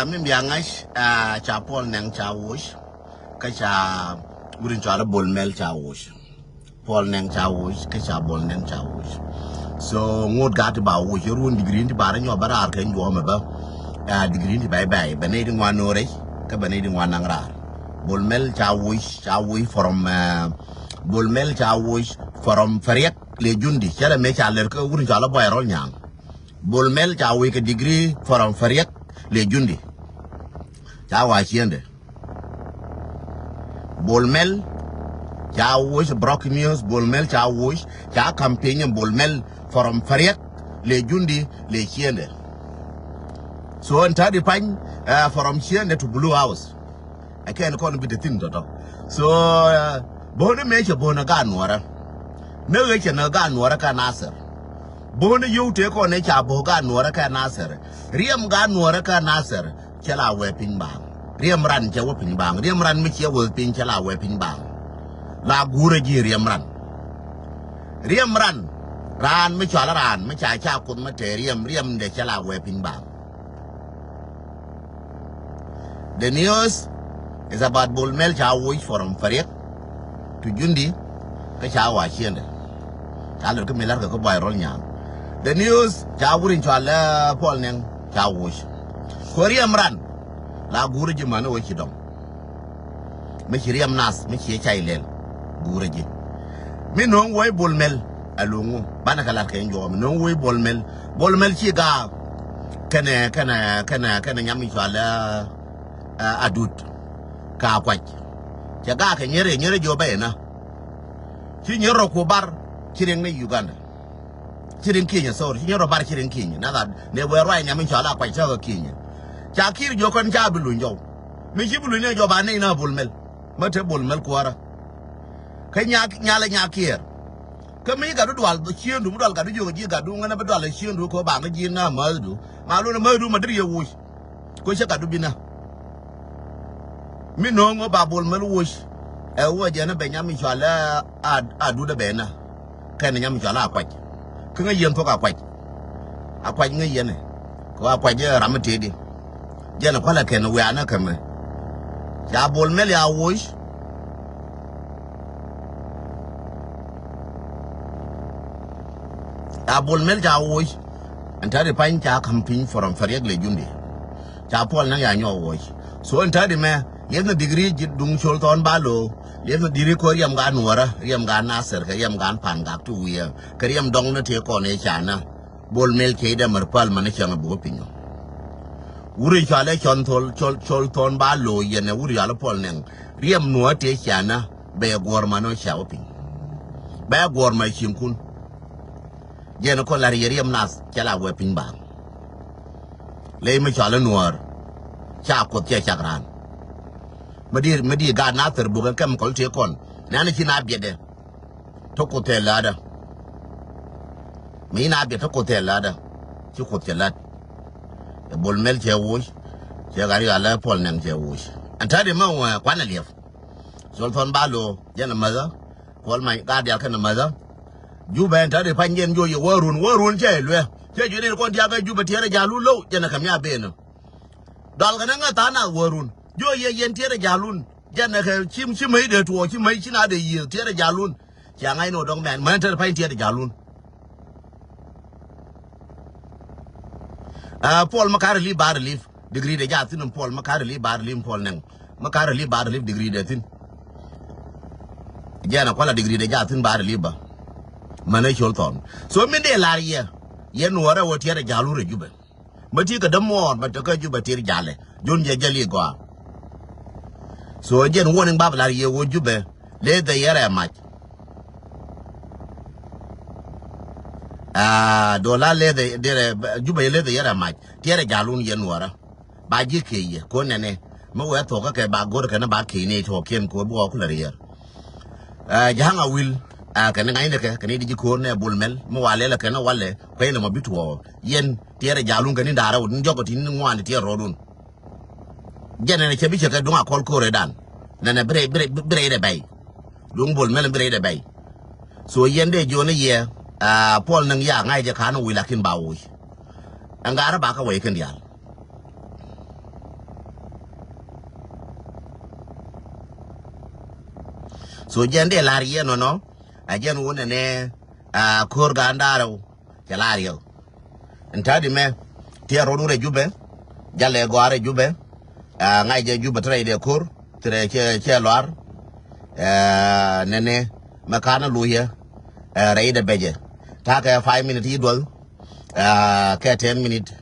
mim yangash cha Paul nang cha wush ka cha urin cha bolmel cha wush Paul nang cha wush ka cha bol nang cha wush so ngot gat ba wush run degree ti bara nyo bara ka nyo ma ba degree ti bye bye bane di ngwano re ka bane di ngwana ngra bolmel cha wush from bolmel cha wush from fariak le jundi chala me cha ler ka urin cha la boy rol nyang bolmel cha wush ka degree from fariak le jundi cha wa chiende bolmel cha wush broken news bolmel cha wush cha campaign bolmel from fariak le jundi le chiende so enta di pan from chiende to blue house I can't call it the thing to so bone me che bona ga nwara me che na ga nwara ka nasir bone yu te ko ne cha bo ga nwara ka nasir riem ga nwara ka nasir chela we pin bang riem ran che wo pin bang riem ran mi che wo pin chela we pin bang la gure ji riem ran ran mi cha ran mi cha cha kun ma te riem de chela we pin bang. The news is about bolmel cha wuch from fariak to jundi ka cha wa chiende cha lo ke melar ka boy rol nyam the news cha wurin cha la Paul neng cha wuch koriam ran la gure ji mano wo chidom me chiriam nas me chi chai lel gure ji mi non woy bolmel alungu bana kala ka njo mi non woy bolmel chi ga kana nyam cha la adut ka kwaj ja ga ka nyere jo be na chi nyero ko bar chiring ne Uganda chiring Kenya so chi nyero bar chiring Kenya na da ne we roi nyam cha kwaj cha Kenya cha kir jo kon cha bulu njo mi chi bulu ne jo ba ne na bolmel mate bolmel ko ara ka nyale kir ka mi ga dwal do chiendu mu dal ga jo ji ga du ngana ba dwal chiendu ko ba ga ji na madu ma dir ye wuj ko cha ga du bina mi no ngo ba bolmel wuj e wo je na Benjamin chala adu da bena kan nyam chala kwaj ka nga yen to ka kwaj akwaj nga yen ko akwaj ramate di je na kwala ken we ana kame ya bolmel ya wuj bolmel ja wuj antare pain cha campaign from fariak le jundi cha Paul na ya nyo wuj so antare me yena degree dung chol ton balo yena diri ko yam ga nuara yam ga nasir ka yam ga pan ga tu ya ka yam dong na te ko ne chana bolmel ke da marpal man chang bo pinyo wuri chale chol ton balo yena wuri ala Paul neng yam nuwa te chana be gor mano chawo pin be gor ma chinkun yena ko lar yam nas chala we pin ba le me chala nuar cha ko te chagran madi ga na ter bugan kam kol te kon nana kina biede to ko te lada mi na biede to ko te lada ci ko te lad e bolmel che wuj che gari ala Paul nang che wuj antade ma wa kwana lief zolton balo jana maza Paul mai ga dia kana maza juba antade panjen jo ye warun che lwe che jini ko dia ga juba tere jalu lo jana kam ya beno dal ga nga ta na warun jo ye yen tere jalun jana ka chim mai de to chim mai china de ye tere jalun cha ngai no dong man tere pai tere jalun Paul makar li bar live degree de jatin Paul makar li bar lim Paul nang makar li bar live degree de tin jana kwala degree de jatin bar liba mane cholton so min de lar ye yen wora wo tere jalu re juba mati ka damo ma to ka juba tere jale jon je jali go so again warning bablar ye wo jube le the yere match dola le the jube le the yere match tiere jalun ye nuara ba ji ke ye ko nene mo we to ka ke ba gor ka na ba ke ne to ken ko bo ku le yer jahanga wil ka na ngai ne ka ne di ko ne bolmel mo wale la ka na wale ko ne mo bitwo yen tiere jalun ka ni dara wo njogo tin ngwan tiere rodun jene che biche ka dunga kol kore dan nana bre de bay dung bolmel bre de bay so yende jone ye Paul nang ya ngai je kan wi lakin ba wi angara ba ka we kan yal so jende lari no ajen wona ne kur gandaro ya lari ntadi me tie rodure jube jalle goare jube ngai je jube tre de kur tre che loar nene makana luye reide beje ta ka 5 minutes idol ka 10 minutes